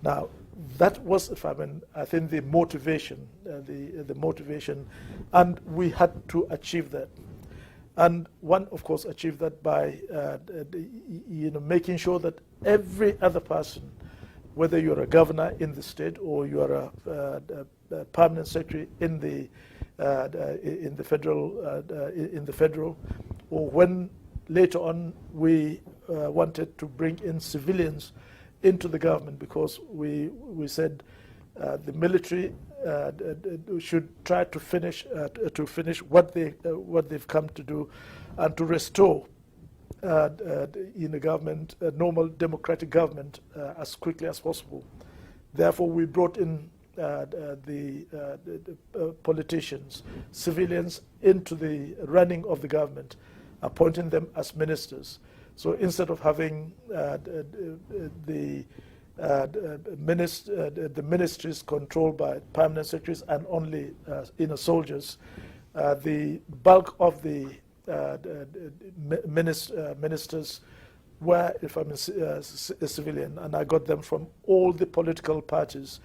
Now, that was, I think, the motivation, the motivation, and we had to achieve that. And one, of course, achieved that by making sure that every other person, whether you're a governor in the state or you are a permanent secretary in the federal, or when later on we wanted to bring in civilians into the government, because we said the military should try to finish what they've come to do, and to restore in a government, a normal democratic government, as quickly as possible. Therefore, we brought in the politicians, civilians, into the running of the government, appointing them as ministers. So instead of having the ministries controlled by permanent secretaries and only inner soldiers, the bulk of the ministers were, if I'm a civilian, and I got them from all the political parties,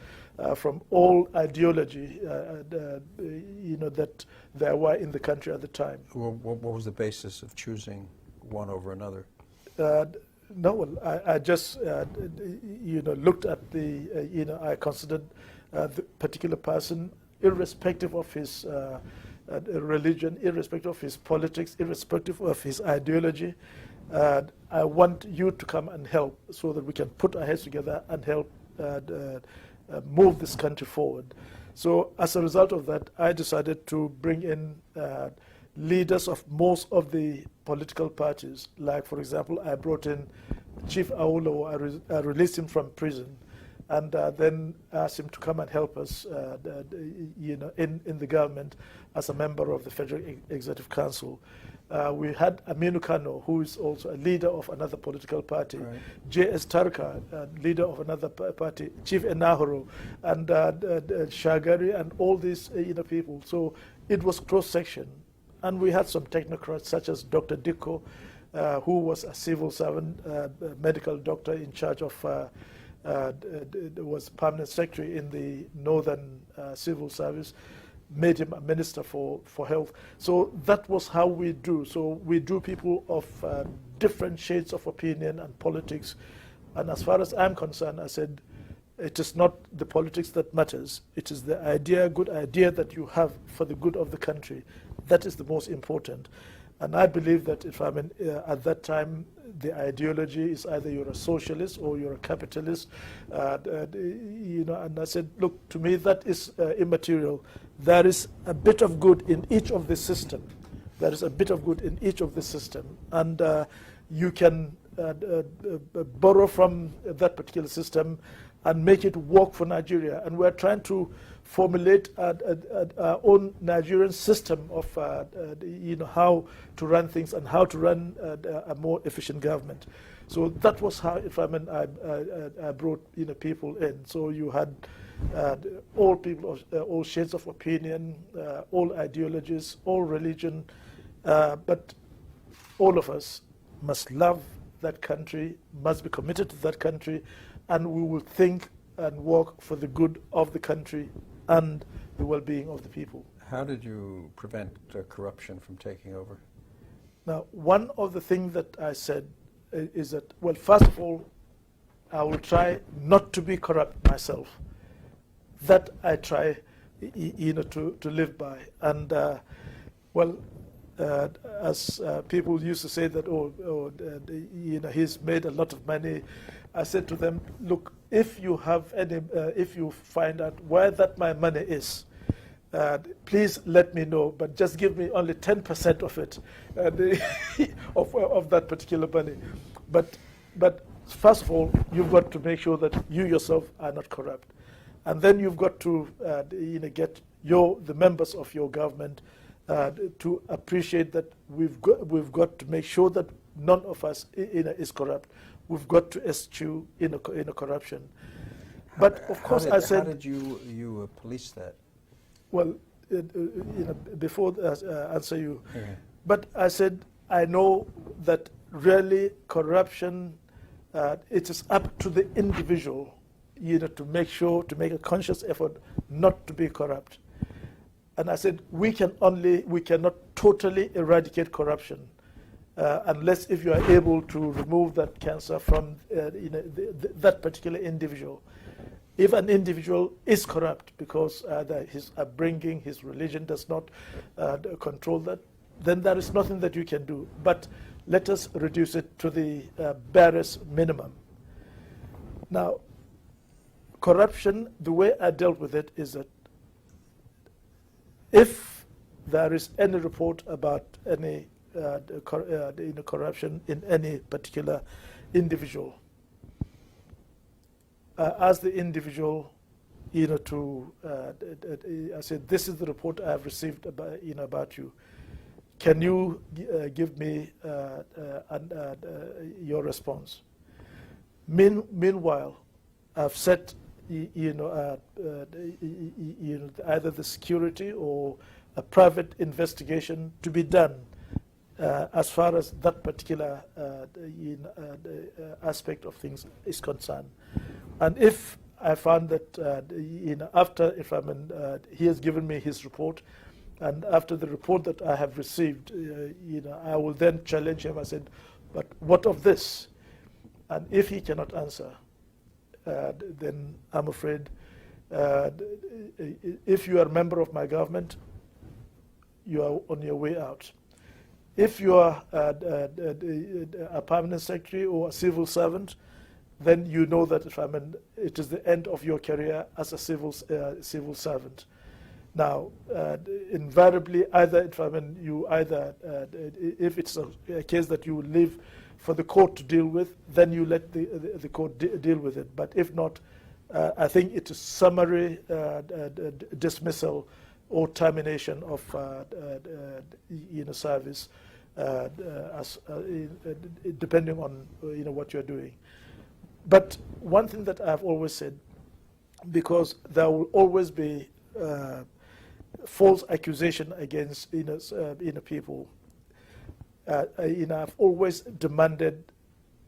from all ideology, that there were in the country at the time. What was the basis of choosing one over another? No, well, I just, looked at the, I considered the particular person, irrespective of his religion, irrespective of his politics, irrespective of his ideology. I want you to come and help so that we can put our heads together and help move this country forward. So as a result of that, I decided to bring in leaders of most of the political parties. Like, for example, I brought in Chief Août. I released him from prison, and then asked him to come and help us, in the government as a member of the Federal Executive Council. We had Muyuka, who is also a leader of another political party, right. J.S. Tarka, leader of another party, Chief Enahoro, and Shagari, and all these people. So it was cross-section. And we had some technocrats, such as Dr. Dikko, who was a civil servant, medical doctor in charge of, was permanent secretary in the Northern Civil Service, made him a minister for health. So that was how we drew. So we drew people of different shades of opinion and politics. And as far as I'm concerned, I said, it is not the politics that matters. It is the idea, good idea that you have for the good of the country. That is the most important. And I believe that if at that time, the ideology is either you're a socialist or you're a capitalist, and I said, look, to me, that is immaterial. There is a bit of good in each of the system. There is a bit of good in each of the system. And you can borrow from that particular system and make it work for Nigeria. And we're trying to formulate our own Nigerian system of how to run things and how to run a more efficient government. So that was how, I brought people in. So you had all people, all shades of opinion, all ideologies, all religion, but all of us must love that country, must be committed to that country, and we will think and work for the good of the country and the well-being of the people. How did you prevent corruption from taking over? Now, one of the things that I said is that, well, first of all, I will try not to be corrupt myself. That I try, to live by. And, as people used to say that, he's made a lot of money. I said to them, look, if you have any, if you find out where that my money is, please let me know, but just give me only 10% of it, of that particular money. But first of all, you've got to make sure that you yourself are not corrupt. And then you've got to get the members of your government to appreciate that we've got to make sure that none of us is corrupt. We've got to eschew corruption. But of course, I said, how did you police that? Well, before I answer you, but I said I know that really corruption it is up to the individual, to make a conscious effort not to be corrupt. And I said, we cannot totally eradicate corruption unless if you are able to remove that cancer from that particular individual. If an individual is corrupt because his upbringing, his religion does not control that, then there is nothing that you can do. But let us reduce it to the barest minimum. Now, corruption, the way I dealt with it is that if there is any report about any corruption in any particular individual, ask the individual, I said, this is the report I have received about you. Can you give me your response? Meanwhile, I've set either the security or a private investigation to be done as far as that particular aspect of things is concerned. And if I found that after he has given me his report, and after the report that I have received, I will then challenge him. I said, but what of this? And if he cannot answer, then I'm afraid if you are a member of my government, you are on your way out. If you are a permanent secretary or a civil servant, then you know that it is the end of your career as a civil servant. Now, invariably, if it's a case that you leave for the court to deal with, then you let the court deal with it. But if not, I think it is summary dismissal or termination of service, depending on what you're doing. But one thing that I've always said, because there will always be false accusation against people. I've always demanded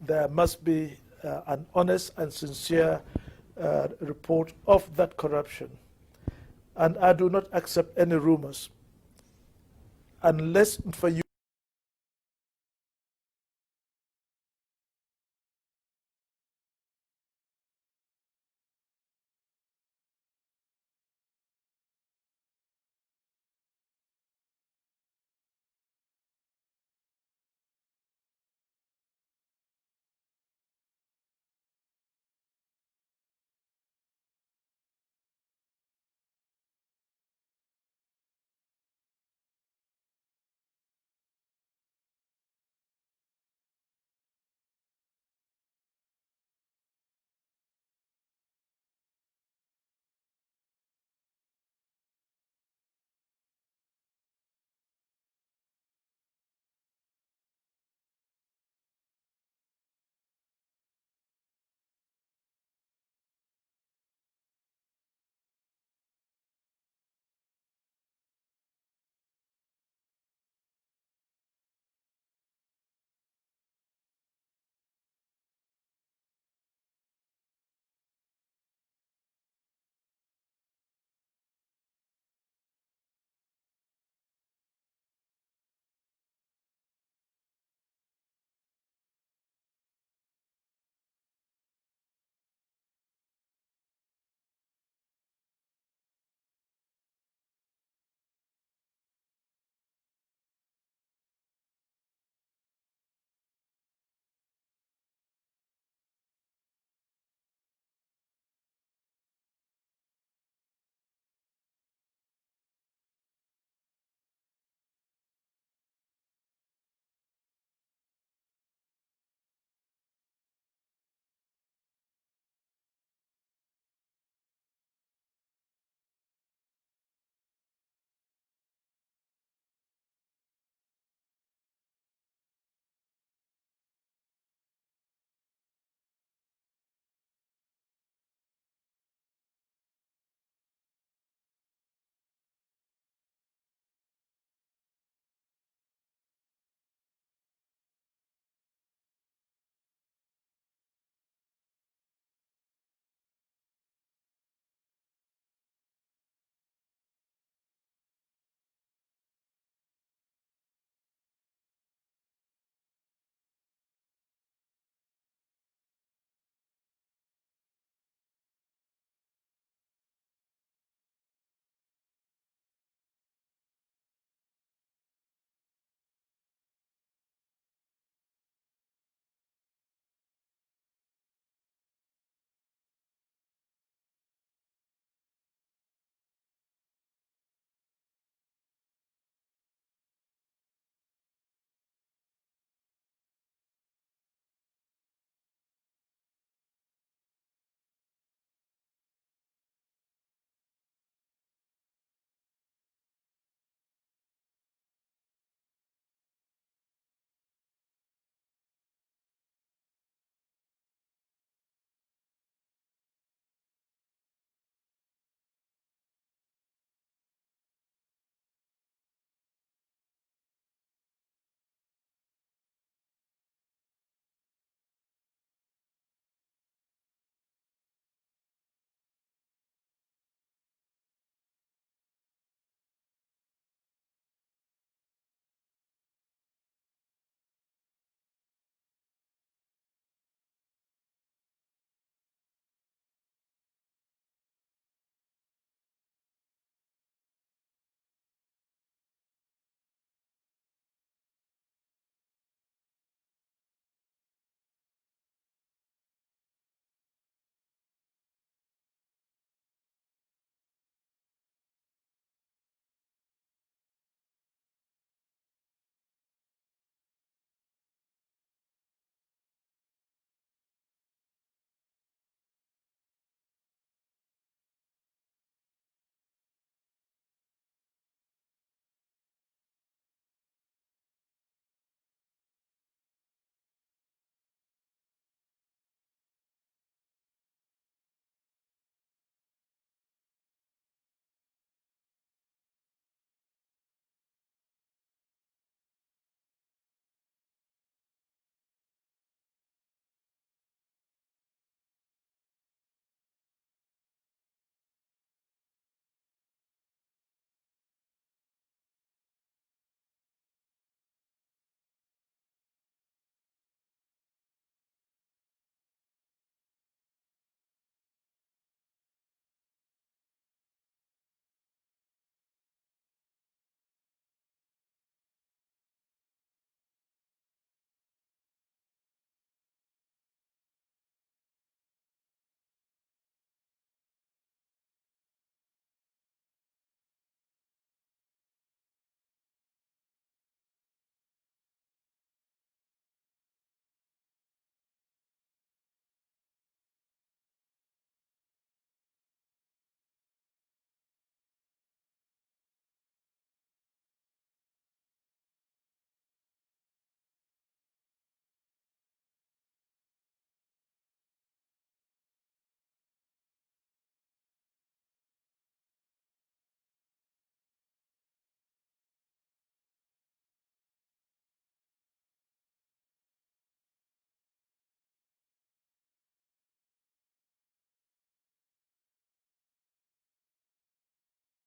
there must be an honest and sincere report of that corruption. And I do not accept any rumors unless for you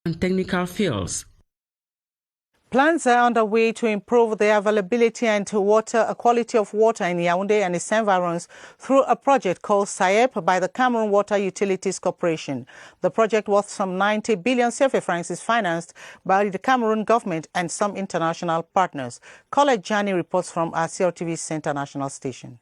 and technical fields. Plans are underway to improve the availability and quality of water in Yaoundé and its environs through a project called SAEP by the Cameroon Water Utilities Corporation. The project, worth some 90 billion CFA francs, is financed by the Cameroon government and some international partners. Colette Jani reports from our CRTV's international station.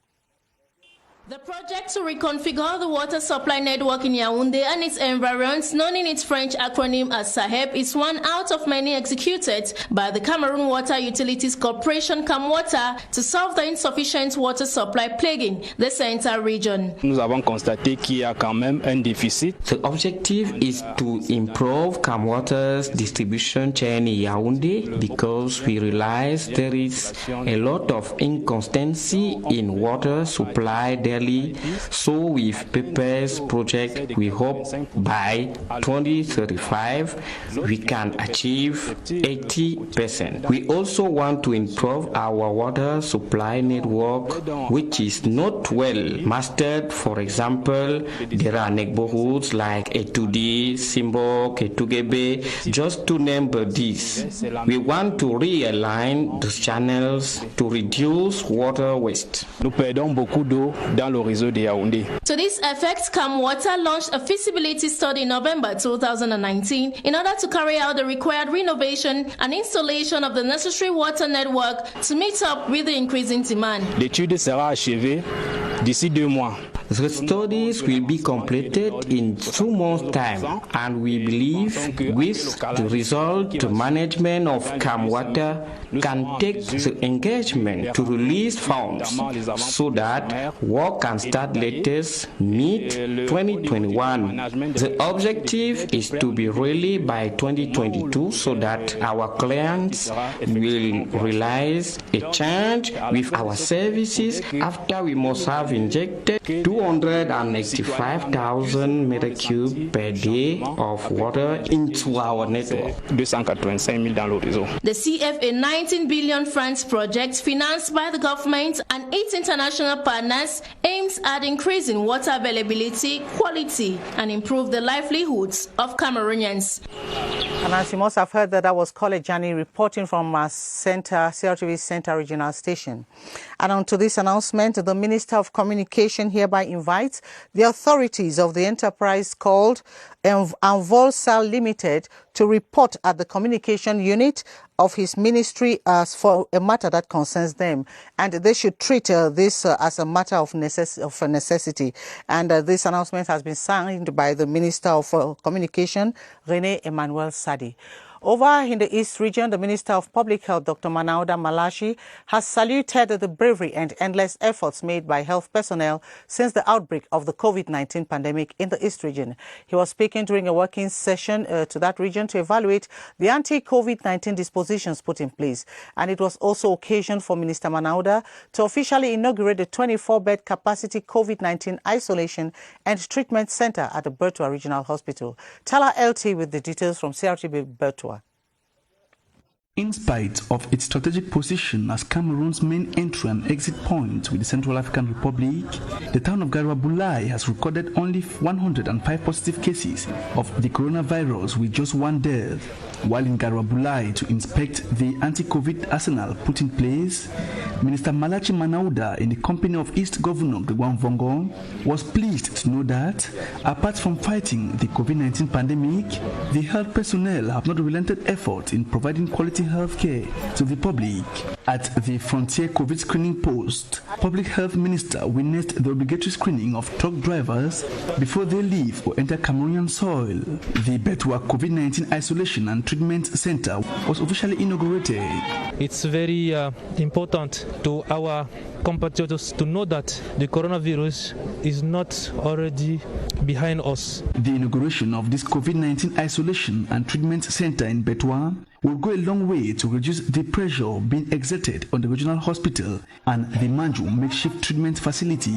The project to reconfigure the water supply network in Yaoundé and its environs, known in its French acronym as SAEP, is one out of many executed by the Cameroon Water Utilities Corporation (CAMWATA) to solve the insufficient water supply plaguing the central region. Nous avons constaté qu'il y a quand même un déficit. The objective is to improve CAMWATA's distribution chain in Yaoundé because we realize there is a lot of inconsistency in water supply daily. So with PEPE's project, we hope by 2035 we can achieve 80%. We also want to improve our water supply network, which is not well mastered. For example, there are neighborhoods like Etudi, Simbok, Etugebe, just to name these. We want to realign the channels to reduce water waste. Nous perdons beaucoup d'eau dans le réseau de Yaoundé. To this effect, CAMWATA launched a feasibility study in November 2019 in order to carry out the required renovation and installation of the necessary water network to meet up with the increasing demand. L'étude sera achevée d'ici 2 mois. The studies will be completed in 2 months' time, and we believe with the result, the management of CAMWATA can take the engagement to release funds so that work can start latest mid-2021. The objective is to be ready by 2022 so that our clients will realize a change with our services after we must have injected 285,000 meter cube per day of water into our network. 285,000 dans le réseau. The CFA 19 billion francs project, financed by the government and its international partners, aims at increasing water availability, quality, and improve the livelihoods of Cameroonians. And as you must have heard, that was Colette Jani reporting from our CRTV Center regional station. And on to this announcement, the Minister of Communication hereby invites the authorities of the enterprise called Envolsal Limited to report at the communication unit of his ministry as for a matter that concerns them, and they should treat this as a matter of necessity. And this announcement has been signed by the Minister of Communication, René Emmanuel Sadi. Over in the East region, the Minister of Public Health, Dr. Manauda Malachi, has saluted the bravery and endless efforts made by health personnel since the outbreak of the COVID-19 pandemic in the East region. He was speaking during a working session to that region to evaluate the anti-COVID-19 dispositions put in place. And it was also occasion for Minister Manauda to officially inaugurate the 24-bed capacity COVID-19 isolation and treatment center at the Bertoua Regional Hospital. Tala LT with the details from CRTV Bertoua. In spite of its strategic position as Cameroon's main entry and exit point with the Central African Republic, the town of Garabulai has recorded only 105 positive cases of the coronavirus with just 1 death. While in Garabulai to inspect the anti-COVID arsenal put in place, Minister Malachi Manauda, in the company of East Governor Gregwan Vongo, was pleased to know that, apart from fighting the COVID-19 pandemic, the health personnel have not relented effort in providing quality health care to the public. At the Frontier COVID screening post, Public Health Minister witnessed the obligatory screening of truck drivers before they leave or enter Cameroonian soil. The Bertoua COVID-19 Isolation and Treatment Center was officially inaugurated. It's very important to our compatriots to know that the coronavirus is not already behind us. The inauguration of this COVID-19 Isolation and Treatment Center in Bertoua will go a long way to reduce the pressure being exerted on the regional hospital and the Manju makeshift treatment facility.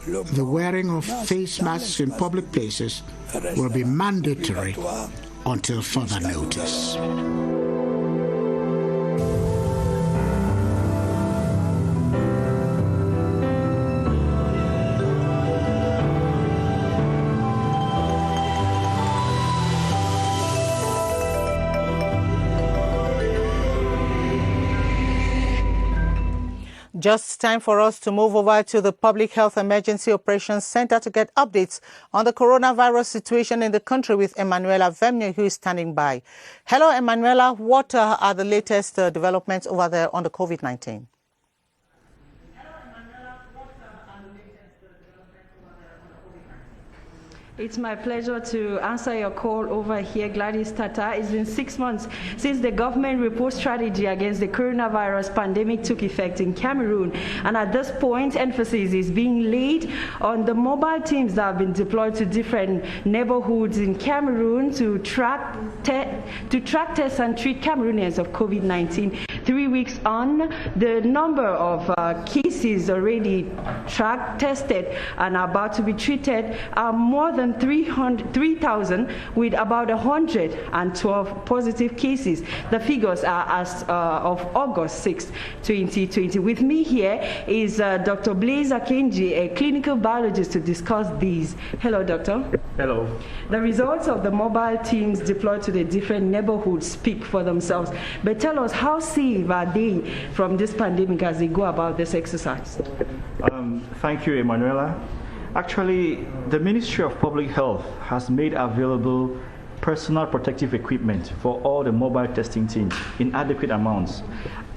The wearing of face masks in public places will be mandatory until further notice. Just time for us to move over to the Public Health Emergency Operations Center to get updates on the coronavirus situation in the country with Emanuela Vemnio, who is standing by. Hello, Emanuela. What are the latest developments over there on the COVID-19? It's my pleasure to answer your call over here, Gladys Tata. It's been 6 months since the government report strategy against the coronavirus pandemic took effect in Cameroon. And at this point, emphasis is being laid on the mobile teams that have been deployed to different neighborhoods in Cameroon to track test and treat Cameroonians of COVID-19. 3 weeks on, the number of cases already tracked, tested, and about to be treated are more than 3,000, with about 112 positive cases. The figures are as of August 6, 2020. With me here is Dr. Blaise Akenji, a clinical biologist, to discuss these. Hello, doctor. Hello. The results of the mobile teams deployed to the different neighborhoods speak for themselves. But tell us, how safe are they from this pandemic as they go about this exercise? Thank you, Emanuela. Actually, the Ministry of Public Health has made available personal protective equipment for all the mobile testing teams in adequate amounts.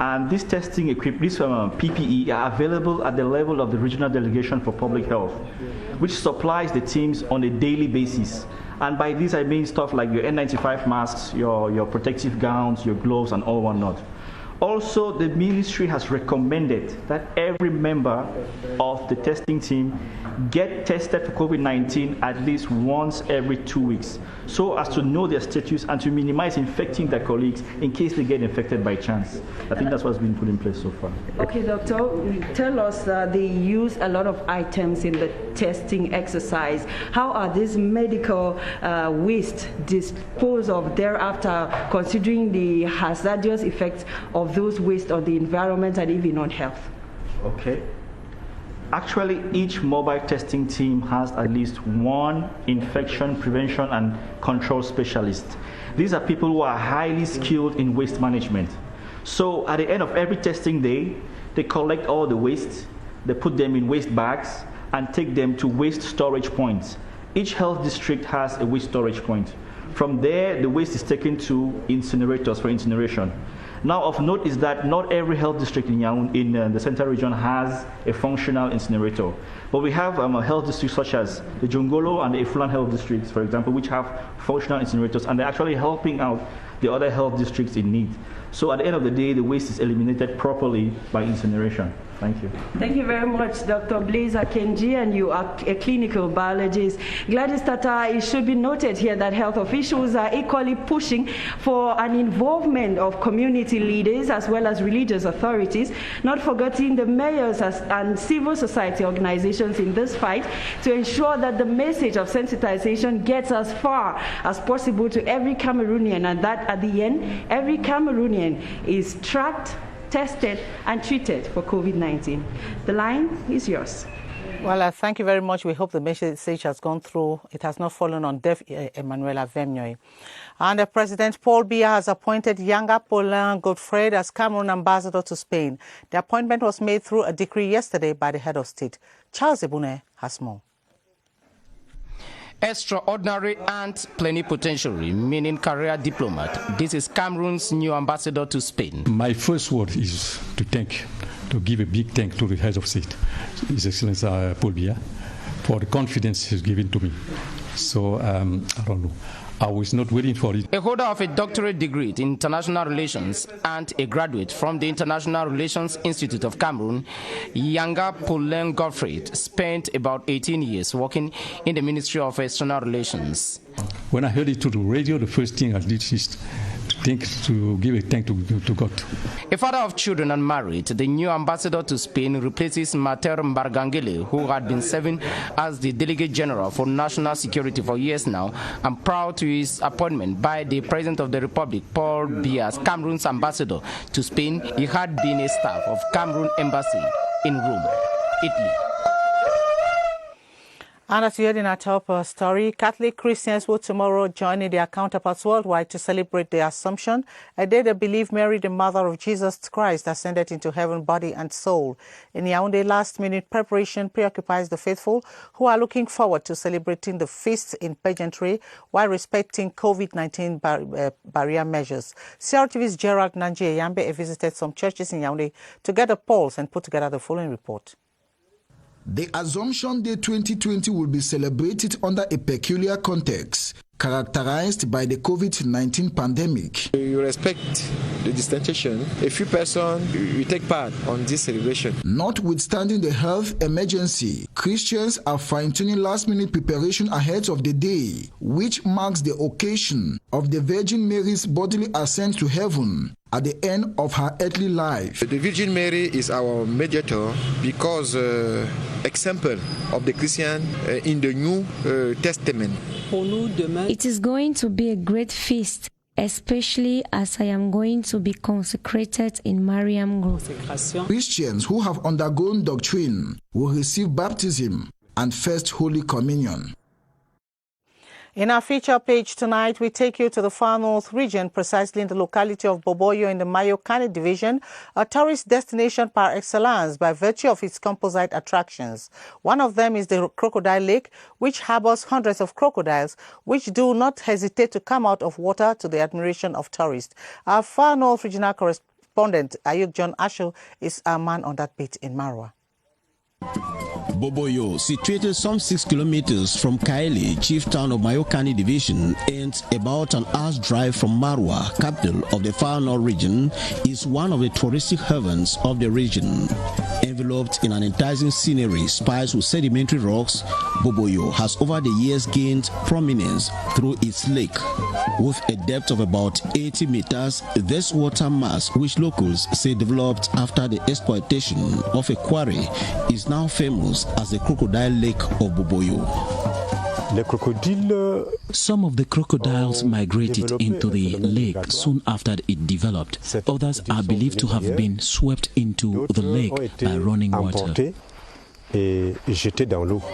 And this testing equipment, this PPE, are available at the level of the Regional Delegation for Public Health, which supplies the teams on a daily basis. And by this I mean stuff like your N95 masks, your protective gowns, your gloves, and all whatnot. Also, the ministry has recommended that every member of the testing team get tested for COVID-19 at least once every 2 weeks, so as to know their status and to minimize infecting their colleagues in case they get infected by chance. I think that's what's been put in place so far. Okay, doctor, tell us they use a lot of items in the testing exercise. How are these medical waste disposed of thereafter, considering the hazardous effects of those waste on the environment and even on health? Okay. Actually, each mobile testing team has at least one infection prevention and control specialist. These are people who are highly skilled in waste management. So at the end of every testing day, they collect all the waste, they put them in waste bags, and take them to waste storage points. Each health district has a waste storage point. From there, the waste is taken to incinerators for incineration. Now, of note is that not every health district in the Central Region has a functional incinerator. But we have health districts such as the Jongolo and the Ifulan health districts, for example, which have functional incinerators, and they're actually helping out the other health districts in need. So at the end of the day, the waste is eliminated properly by incineration. Thank you. Thank you very much, Dr. Blaise Akenji, and you are a clinical biologist. Gladys Tata, it should be noted here that health officials are equally pushing for an involvement of community leaders as well as religious authorities, not forgetting the mayors and civil society organizations in this fight, to ensure that the message of sensitization gets as far as possible to every Cameroonian, and that at the end, every Cameroonian is tracked, tested, and treated for COVID-19. The line is yours. Well, thank you very much. We hope the message has gone through. It has not fallen on deaf ear, Emanuela Vemnio. And President Paul Biya has appointed Yanga Paulin Godfrey as Cameroon ambassador to Spain. The appointment was made through a decree yesterday by the head of state. Charles Ebune has more. Extraordinary and plenipotentiary, meaning career diplomat. This is Cameroon's new ambassador to Spain. My first word is to give a big thank to the head of state, His Excellency Paul Biya, for the confidence he's given to me. So, I don't know. I was not waiting for it. A holder of a doctorate degree in international relations and a graduate from the International Relations Institute of Cameroon, Yanga Paulin Godfrey spent about 18 years working in the Ministry of External Relations. When I heard it to the radio, the first thing I did is to give a thank to God. A father of children and married, the new ambassador to Spain replaces Mater Mbargangele, who had been serving as the Delegate General for National Security for years now, and proud to his appointment by the President of the Republic, Paul Biya, as Cameroon's ambassador to Spain. He had been a staff of Cameroon Embassy in Rome, Italy. And as you heard in our top story, Catholic Christians will tomorrow join in their counterparts worldwide to celebrate the Assumption, a day they believe Mary, the mother of Jesus Christ, ascended into heaven, body and soul. In Yaoundé, last-minute preparation preoccupies the faithful, who are looking forward to celebrating the feast in pageantry while respecting COVID-19 barrier measures. CRTV's Gerald Nanjie Yambe visited some churches in Yaoundé to get a pulse and put together the following report. The Assumption Day 2020 will be celebrated under a peculiar context, characterized by the COVID-19 pandemic. You respect the distanciation. A few persons will take part on this celebration. Notwithstanding the health emergency, Christians are fine-tuning last-minute preparation ahead of the day, which marks the occasion of the Virgin Mary's bodily ascent to heaven at the end of her earthly life. The Virgin Mary is our mediator because example of the Christian in the New Testament. It is going to be a great feast, especially as I am going to be consecrated in Mariam Grove. Christians who have undergone doctrine will receive baptism and First Holy Communion. In our feature page tonight, we take you to the far north region, precisely in the locality of Boboyo in the Muyuka division, a tourist destination par excellence by virtue of its composite attractions. One of them is the Crocodile Lake, which harbors hundreds of crocodiles, which do not hesitate to come out of water to the admiration of tourists. Our far north regional correspondent, Août John Asho, is our man on that beat in Marwa. Boboyo, situated some 6 kilometers from Kaili, chief town of Muyuka division, and about an hour's drive from Marwa, capital of the far north region, is one of the touristic havens of the region. Enveloped in an enticing scenery spiced with sedimentary rocks, Boboyo has over the years gained prominence through its lake. With a depth of about 80 meters, this water mass, which locals say developed after the exploitation of a quarry, is now famous as the Crocodile Lake of Boboyo. Some of the crocodiles migrated into the lake soon after it developed. Others are believed to have been swept into the lake by running water.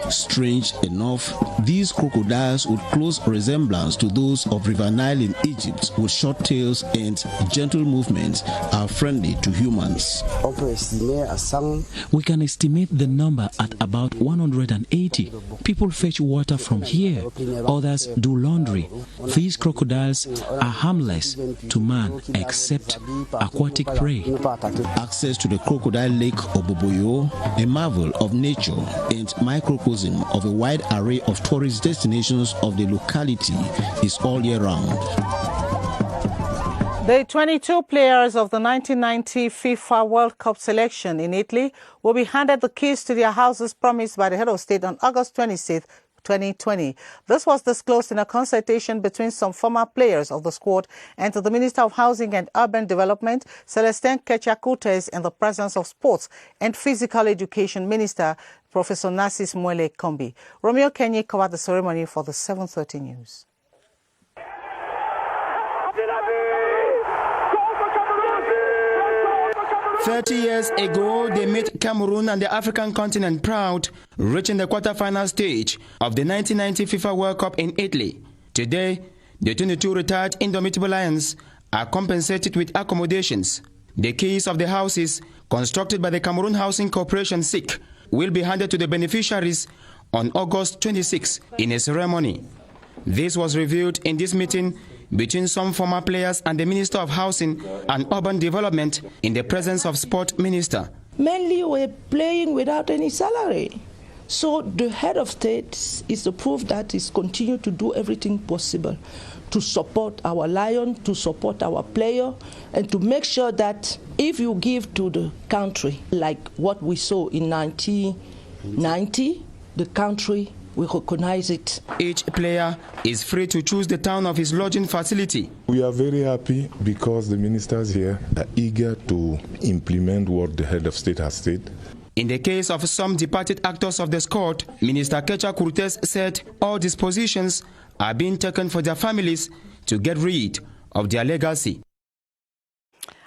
Strange enough, these crocodiles with close resemblance to those of River Nile in Egypt, with short tails and gentle movements, are friendly to humans. We can estimate the number at about 180. People fetch water from here. Others do laundry. These crocodiles are harmless to man except aquatic prey. Access to the Crocodile Lake of Boboyo, a marvel of nature and microcosm of a wide array of tourist destinations of the locality, is all year round. The 22 players of the 1990 FIFA World Cup selection in Italy will be handed the keys to their houses promised by the head of state on August 26th, 2020. This was disclosed in a consultation between some former players of the squad and the Minister of Housing and Urban Development, Celestin Kechakutes, in the presence of Sports and Physical Education Minister, Professor Narcisse Mwele Kombi. Romeo Kenyi covered the ceremony for the 7:30 News. "30 years ago, they made Cameroon and the African continent proud, reaching the quarter-final stage of the 1990 FIFA World Cup in Italy. Today, the 22 retired Indomitable Lions are compensated with accommodations. The keys of the houses, constructed by the Cameroon Housing Corporation, will be handed to the beneficiaries on August 26 in a ceremony. This was revealed in this meeting between some former players and the Minister of Housing and Urban Development in the presence of Sport Minister. Mainly we're playing without any salary. So the head of state is the proof that he's continued to do everything possible to support our lion, to support our player, and to make sure that if you give to the country, like what we saw in 1990, the country we recognize it. Each player is free to choose the town of his lodging facility. We are very happy because the ministers here are eager to implement what the head of state has said. In the case of some departed actors of the squad, Minister Kechakutes said all dispositions are being taken for their families to get rid of their legacy.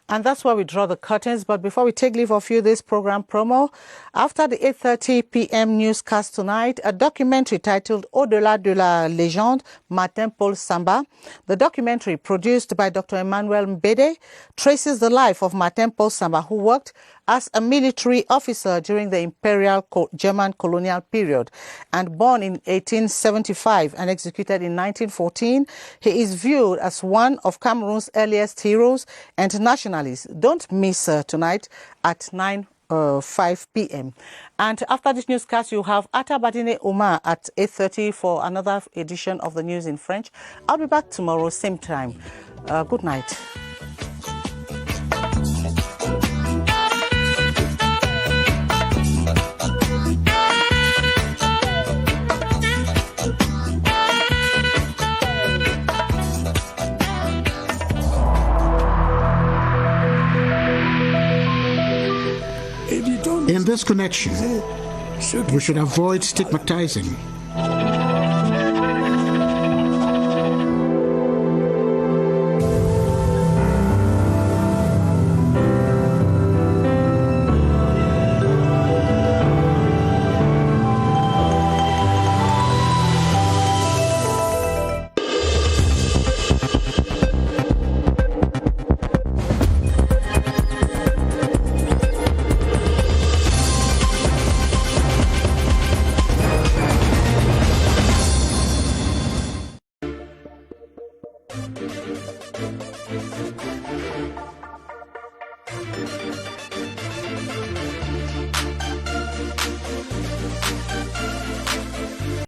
And that's where we draw the curtains. But before we take leave of you, this program promo, after the 8:30 p.m. newscast tonight, a documentary titled Au-delà de la légende, Martin Paul Samba. The documentary, produced by Dr. Emmanuel Mbede, traces the life of Martin Paul Samba, who worked as a military officer during the imperial German colonial period. And born in 1875 and executed in 1914, he is viewed as one of Cameroon's earliest heroes and nationalists. Don't miss tonight at 9:05 p.m. And after this newscast, you have Atta Badine Omar at 8:30 for another edition of the news in French. I'll be back tomorrow, same time. Good night. In this connection, we should avoid stigmatizing.